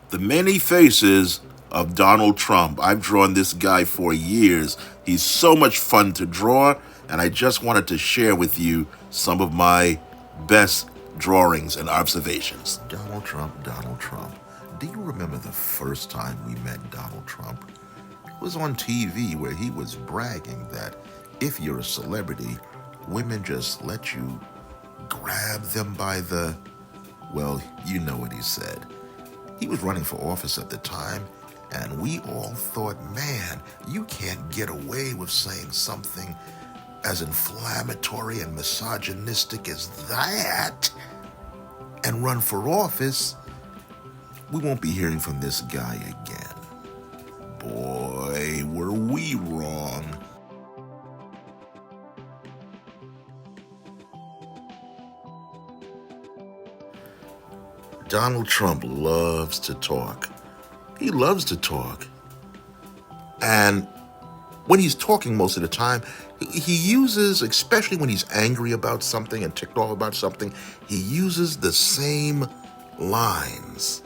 The many faces of Donald Trump. I've drawn this guy for years. He's so much fun to draw, and I just wanted to share with you some of my best drawings and observations. Donald Trump, Donald Trump. Do you remember the first time we met Donald Trump? It was on TV where he was bragging that if you're a celebrity, women just let you grab them by the, well, you know what he said. He was running for office at the time, and we all thought, man, you can't get away with saying something as inflammatory and misogynistic as that and run for office. We won't be hearing from this guy again. Boy, were we wrong. Donald Trump loves to talk. He loves to talk. And when he's talking most of the time, he uses, especially when he's angry about something and ticked off about something, he uses the same lines.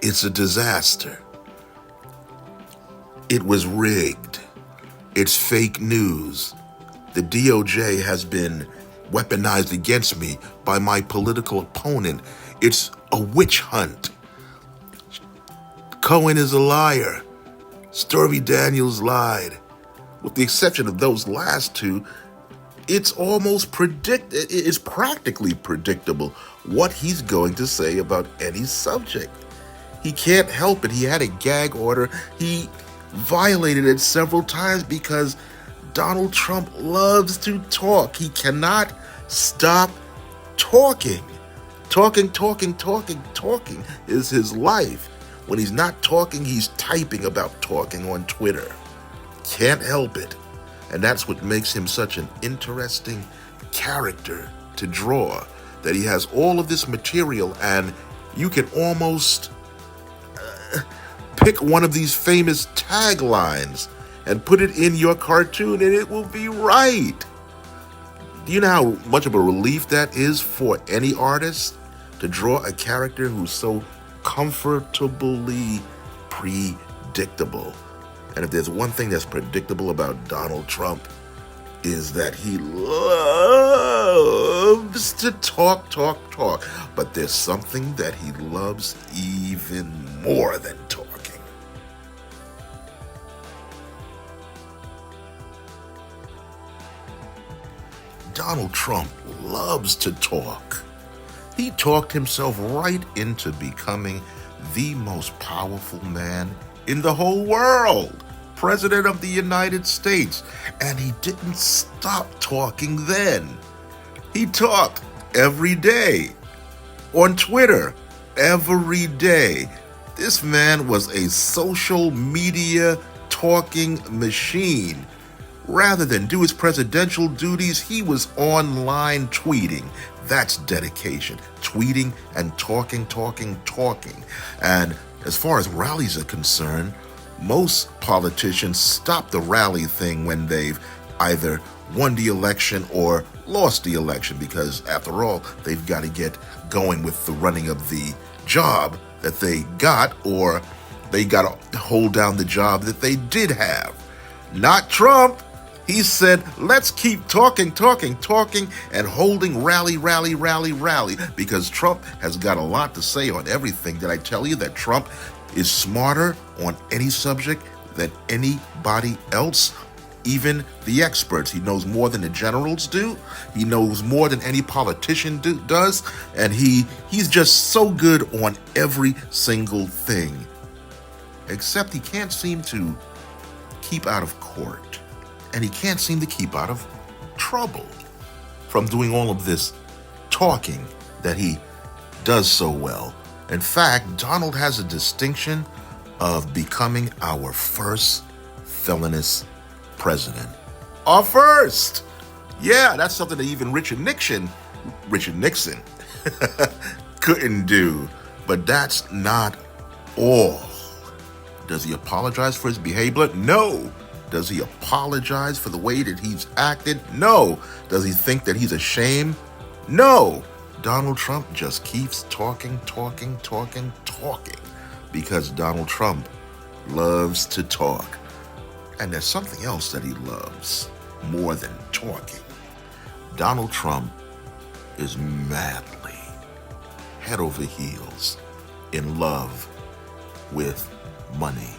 It's a disaster. It was rigged. It's fake news. The DOJ has been weaponized against me by my political opponent. It's a witch hunt. Cohen is a liar. Stormy Daniels lied. With the exception of those last two, it's it's practically predictable what he's going to say about any subject. He can't help it. He had a gag order. He violated it several times because Donald Trump loves to talk. He cannot stop talking. Talking is his life. When he's not talking, he's typing about talking on Twitter. Can't help it. And that's what makes him such an interesting character to draw, that he has all of this material and you can almost pick one of these famous taglines and put it in your cartoon and it will be right. Do you know how much of a relief that is for any artist to draw a character who's so comfortably predictable? And if there's one thing that's predictable about Donald Trump, is that he loves to talk. But there's something that he loves even more than talking. Donald Trump loves to talk. He talked himself right into becoming the most powerful man in the whole world, President of the United States. And he didn't stop talking then. He talked every day on Twitter, every day. This man was a social media talking machine. Rather than do his presidential duties, he was online tweeting. That's dedication. Tweeting and talking. And as far as rallies are concerned, most politicians stop the rally thing when they've either won the election or lost the election, because after all, they've got to get going with the running of the job that they got, or they got to hold down the job that they did have. Not Trump. He said, let's keep talking and holding rally, because Trump has got a lot to say on everything. Did I tell you that Trump is smarter on any subject than anybody else? Even the experts. He knows more than the generals do. He knows more than any politician does. And he's just so good on every single thing. Except he can't seem to keep out of court. And he can't seem to keep out of trouble from doing all of this talking that he does so well. In fact, Donald has a distinction of becoming our first felonious president. Our first! Yeah, that's something that even Richard Nixon couldn't do. But that's not all. Does he apologize for his behavior? No. Does he apologize for the way that he's acted? No. Does he think that he's ashamed? No. Donald Trump just keeps talking. because Donald Trump loves to talk. And there's something else that he loves more than talking. Donald Trump is madly, head over heels, in love with money,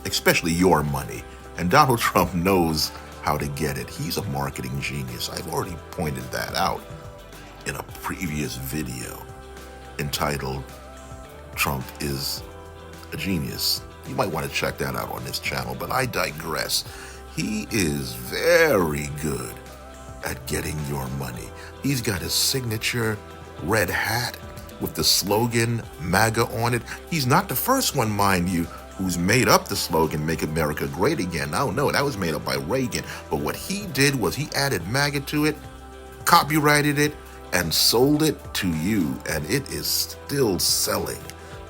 especially your money. And Donald Trump knows how to get it. He's a marketing genius. I've already pointed that out in a previous video entitled Trump is a Genius. You might want to check that out on this channel, but I digress. He is very good at getting your money. He's got his signature red hat with the slogan MAGA on it. He's not the first one, mind you, who's made up the slogan, Make America Great Again. Oh no, that was made up by Reagan. But what he did was he added MAGA to it, copyrighted it, and sold it to you. And it is still selling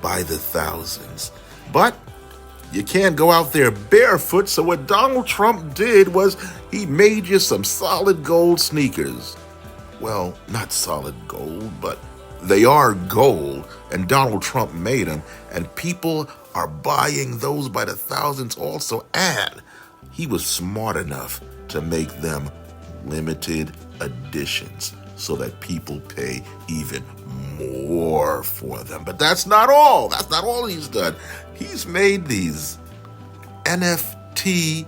by the thousands. But you can't go out there barefoot, so what Donald Trump did was he made you some solid gold sneakers. Well, not solid gold, but they are gold, and Donald Trump made them, and people are buying those by the thousands also, and he was smart enough to make them limited editions so that people pay even more for them. But that's not all. That's not all he's done. He's made these NFT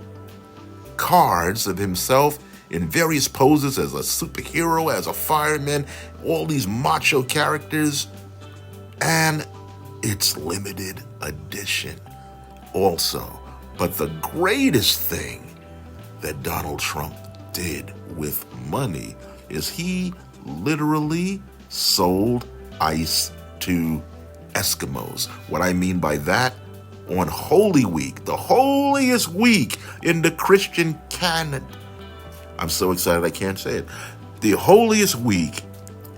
cards of himself in various poses as a superhero, as a fireman, all these macho characters, and it's limited edition also. But the greatest thing that Donald Trump did with money is he literally sold ice to Eskimos. What I mean by that, on Holy Week, the holiest week in the Christian canon. I'm so excited I can't say it. The holiest week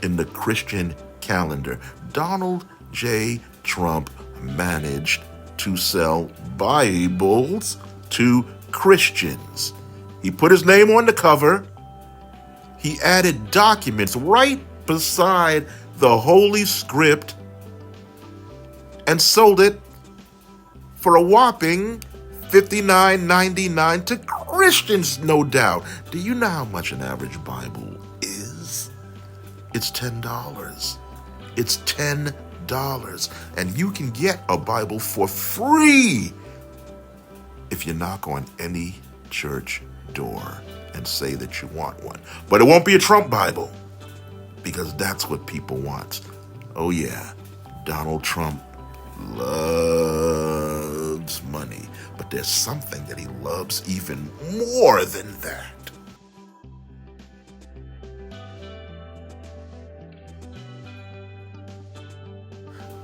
in the Christian calendar, Donald J. Trump managed to sell Bibles to Christians. He put his name on the cover. He added documents right beside the Holy Script and sold it for a whopping $59.99 to Christians, no doubt. Do you know how much an average Bible is? It's $10. It's $10. And you can get a Bible for free if you knock on any church door and say that you want one. But it won't be a Trump Bible, because that's what people want. Oh yeah, Donald Trump loves money, but there's something that he loves even more than that.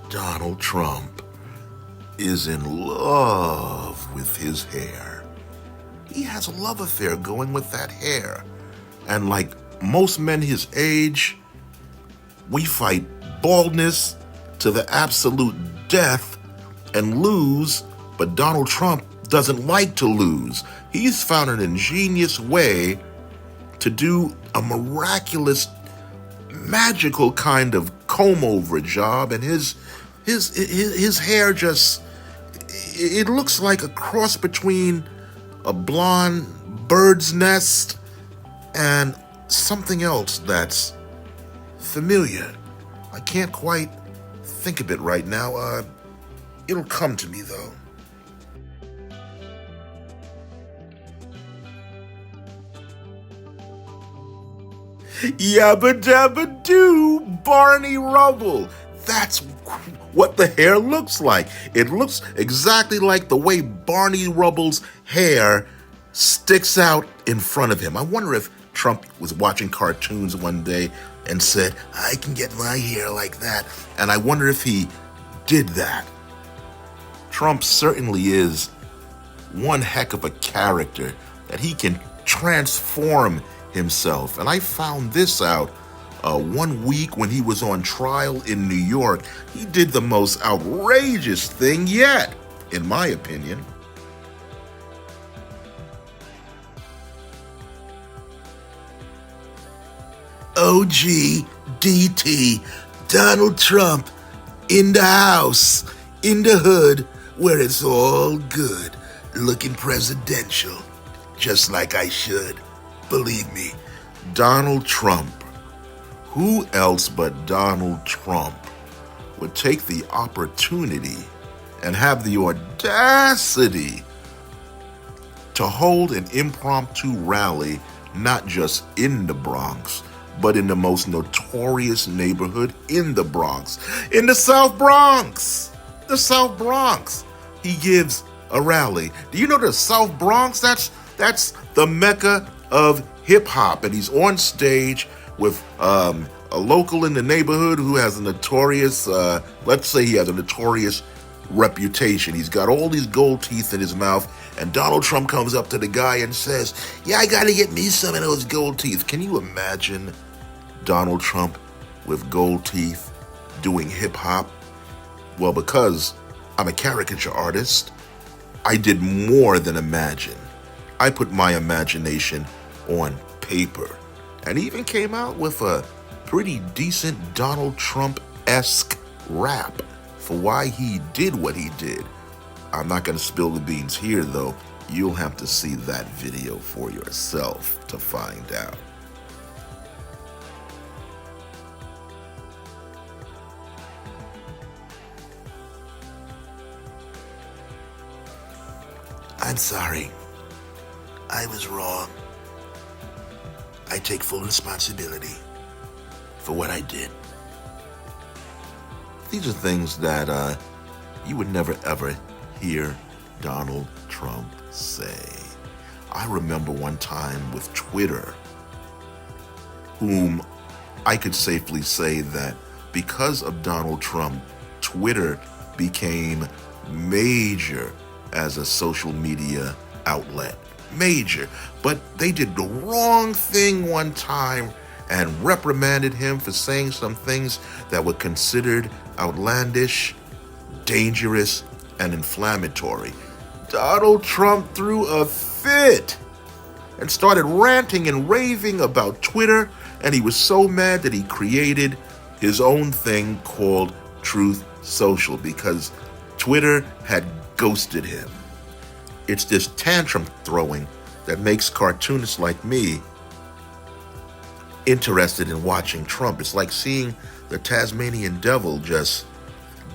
Donald Trump is in love with his hair. He has a love affair going with that hair. And like most men his age, we fight baldness to the absolute death and lose, but Donald Trump doesn't like to lose. He's found an ingenious way to do a miraculous, magical kind of comb-over job, and his hair just, it looks like a cross between a blonde bird's nest and something else that's familiar. I can't quite think of it right now. It'll come to me though. Yabba dabba doo, Barney Rubble. That's what the hair looks like. It looks exactly like the way Barney Rubble's hair sticks out in front of him. I wonder if Trump was watching cartoons one day and said, I can get my hair like that. And I wonder if he did that. Trump certainly is one heck of a character, that he can transform himself. And I found this out one week when he was on trial in New York. He did the most outrageous thing yet, in my opinion. OG DT, Donald Trump in the house. in the hood where it's all good, looking presidential, just like I should. Believe me, Donald Trump. Who else but Donald Trump would take the opportunity and have the audacity to hold an impromptu rally, not just in the Bronx, but in the most notorious neighborhood in the Bronx, in the South Bronx. The South Bronx. He gives a rally. Do you know the South Bronx? That's the mecca of hip hop, and he's on stage with a local in the neighborhood who has a notorious, let's say he has a notorious reputation. He's got all these gold teeth in his mouth, and Donald Trump comes up to the guy and says, "Yeah, I gotta get me some of those gold teeth." Can you imagine Donald Trump with gold teeth doing hip hop? Well, because I'm a caricature artist, I did more than imagine. I put my imagination on paper and even came out with a pretty decent Donald Trump-esque rap for why he did what he did. I'm not going to spill the beans here, though. You'll have to see that video for yourself to find out. I'm sorry. I was wrong. I take full responsibility for what I did. These are things that you would never ever hear Donald Trump say. I remember one time with Twitter, whom I could safely say that because of Donald Trump, Twitter became major as a social media outlet. Major. But they did the wrong thing one time and reprimanded him for saying some things that were considered outlandish, dangerous, and inflammatory. Donald Trump threw a fit and started ranting and raving about Twitter, and he was so mad that he created his own thing called Truth Social because Twitter had ghosted him. It's this tantrum throwing that makes cartoonists like me interested in watching Trump. It's like seeing the Tasmanian devil just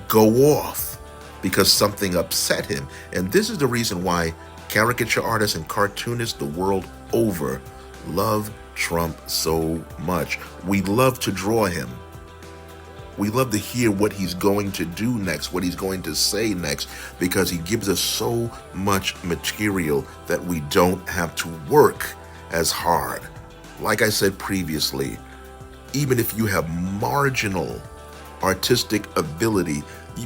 go off because something upset him. And this is the reason why caricature artists and cartoonists the world over love Trump so much. We love to draw him. We love to hear what he's going to do next, what he's going to say next, because he gives us so much material that we don't have to work as hard. Like I said previously, even if you have marginal artistic ability,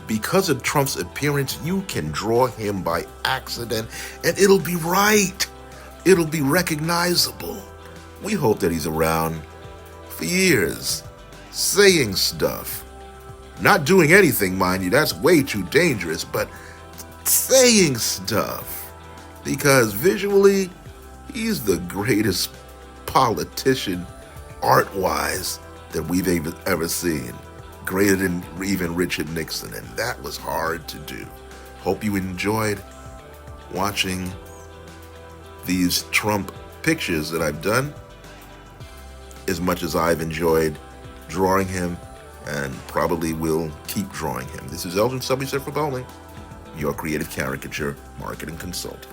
because of Trump's appearance, you can draw him by accident and it'll be right. It'll be recognizable. We hope that he's around for years, saying stuff. Not doing anything, mind you, that's way too dangerous, but saying stuff. Because visually, he's the greatest politician, art-wise, that we've ever seen. Greater than even Richard Nixon, and that was hard to do. Hope you enjoyed watching these Trump pictures that I've done as much as I've enjoyed drawing him, and probably will keep drawing him. This is Elgin Subby for Bowling, your creative caricature marketing consultant.